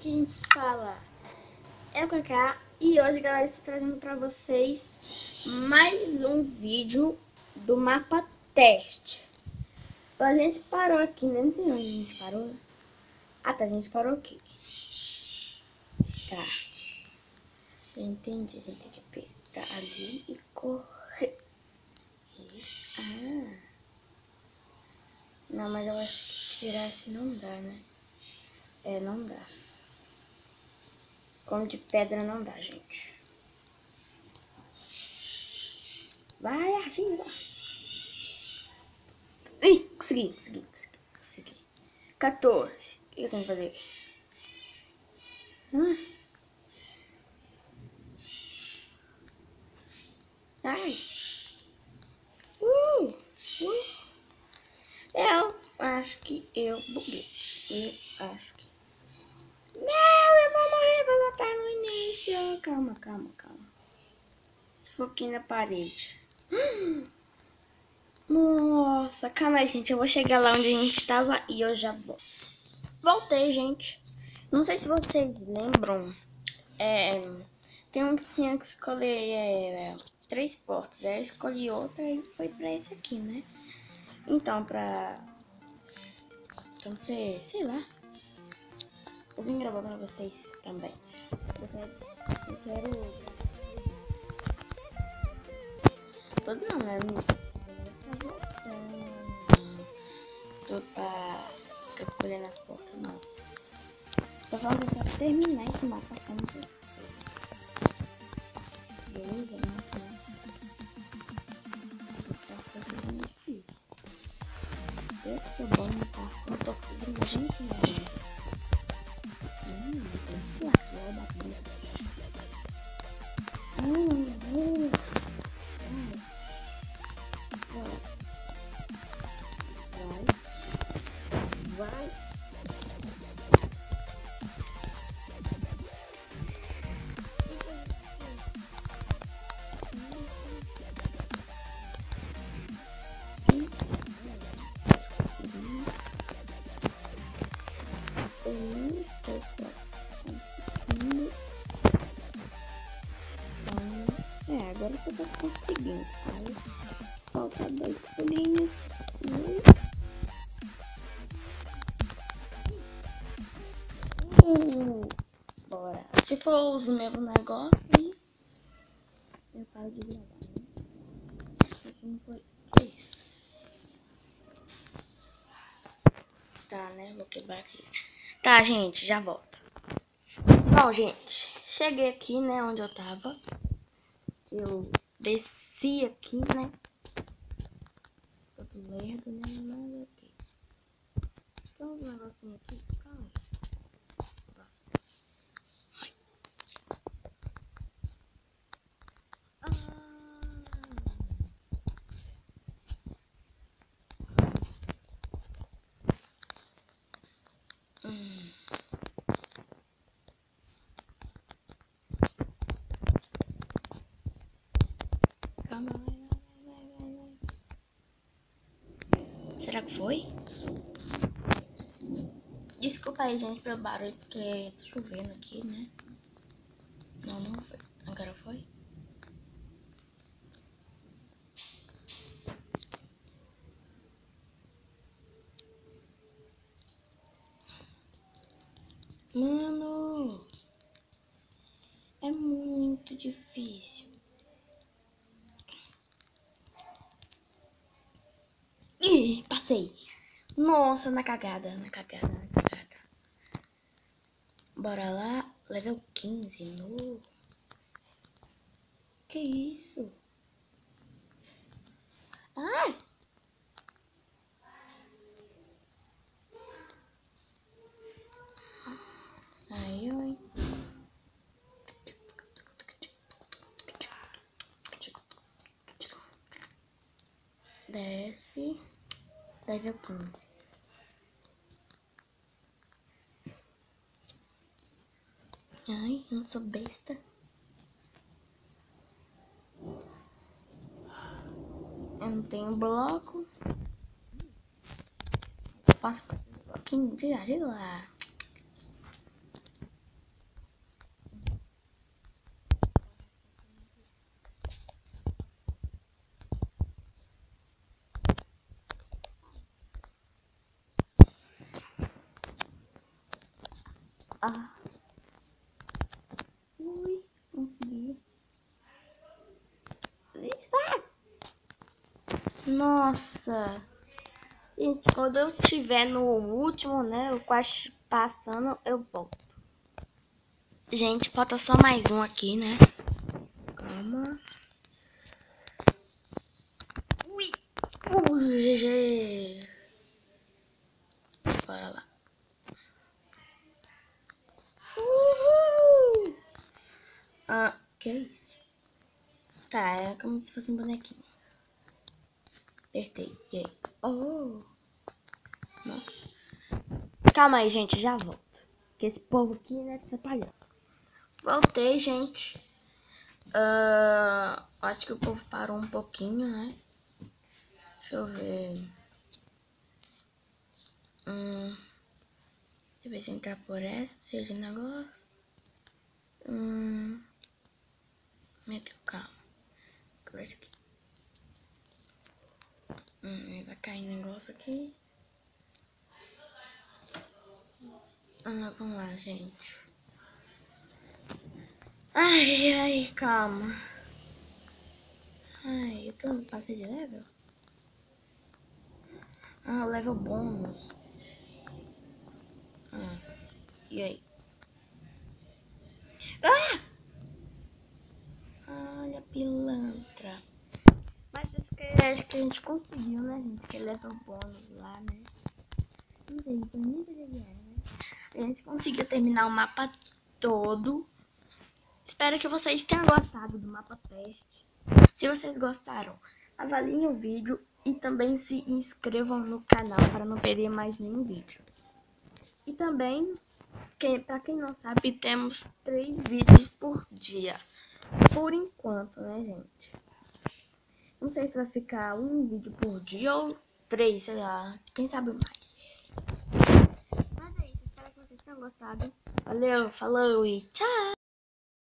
quem fala é o Kaká e hoje, galera, estou trazendo para vocês mais um vídeo do mapa teste. A gente parou aqui, né? Não sei onde a gente parou. Ah, tá, a gente parou aqui. Tá. Eu entendi, a gente tem que apertar ali e correr. Ah. Não, mas eu acho que tirar assim não dá, né? É, não dá. Como de pedra não dá, gente. Vai, argila. Ih, consegui. 14. O que eu tenho que fazer? Ai. Eu acho que eu buguei. Eu acho que... Não, eu vou morrer, vou matar no início. Calma. Se for aqui na parede. Nossa, calma aí, gente. Eu vou chegar lá onde a gente estava e eu já vou. Voltei, gente. Não sei se vocês lembram. Tem um que tinha que escolher 3 portas. Aí eu escolhi outra e foi pra esse aqui, né? Então, Então, sei lá. Eu vim gravar pra vocês também. Eu quero... Todo não, né? Tô pra escolhendo as portas, não. Tô falando pra terminar esse mapa como beleza, né? Tá fazendo difícil. Eu que tô bom no carro, eu tô fazendo mais gente, né? Tô aqui, ó, batendo. Vai. Agora que eu tô conseguindo. Aí, falta 2 pulinhos. Bora. Se for os mesmos negócios, eu paro de gravar, né? Se não for... Que isso? Tá, né? Vou quebrar aqui. Tá, gente, já volto. Bom, gente, cheguei aqui, né, onde eu tava. Eu desci aqui, né? Todo lerdo, né? Mas ok. Tem uns negocinhos aqui. Calma aí. Calma, vai. Será que foi? Desculpa aí, gente, pelo barulho, porque tá chovendo aqui, né? Não foi. Agora foi? Mano! É muito difícil. Ih, passei. Nossa, na cagada. Bora lá, level 15. No. Que isso? Ai! Aí, oi. Desce. Level 15. Ai, eu não sou besta. Eu não tenho bloco. Passa por aqui, de lá. Ah. Ui, consegui. Nossa. Gente, quando eu tiver no último, né, eu quase passando, eu volto. Gente, falta só mais um aqui, né? Calma. Ui. GG. Bora lá. Uhul. Ah, que isso? Tá, é como se fosse um bonequinho. Apertei. E aí? Oh. Nossa. Calma aí, gente. Já volto. Porque esse povo aqui, né, tá atrapalhando. Voltei, gente. Acho que o povo parou um pouquinho, né? Deixa eu ver. Deixa eu ver se eu entrar por esse negócio. Meu Deus, calma. Por esse aqui. Vai cair negócio aqui. Vamos lá, gente. Ai, calma. Ai, eu passei de level? Level bônus. E aí? Olha a pilantra. Mas acho que a gente conseguiu, né, gente? Que level bônus lá, né? Não sei, não nem onde ele era, né? A gente conseguiu terminar o mapa todo. Espero que vocês tenham gostado do mapa teste. Se vocês gostaram, avaliem o vídeo e também se inscrevam no canal para não perder mais nenhum vídeo. E também, para quem não sabe, temos 3 vídeos por dia. Por enquanto, né, gente? Não sei se vai ficar um vídeo por dia ou 3, sei lá. Quem sabe mais. Mas é isso, espero que vocês tenham gostado. Valeu, falou e tchau!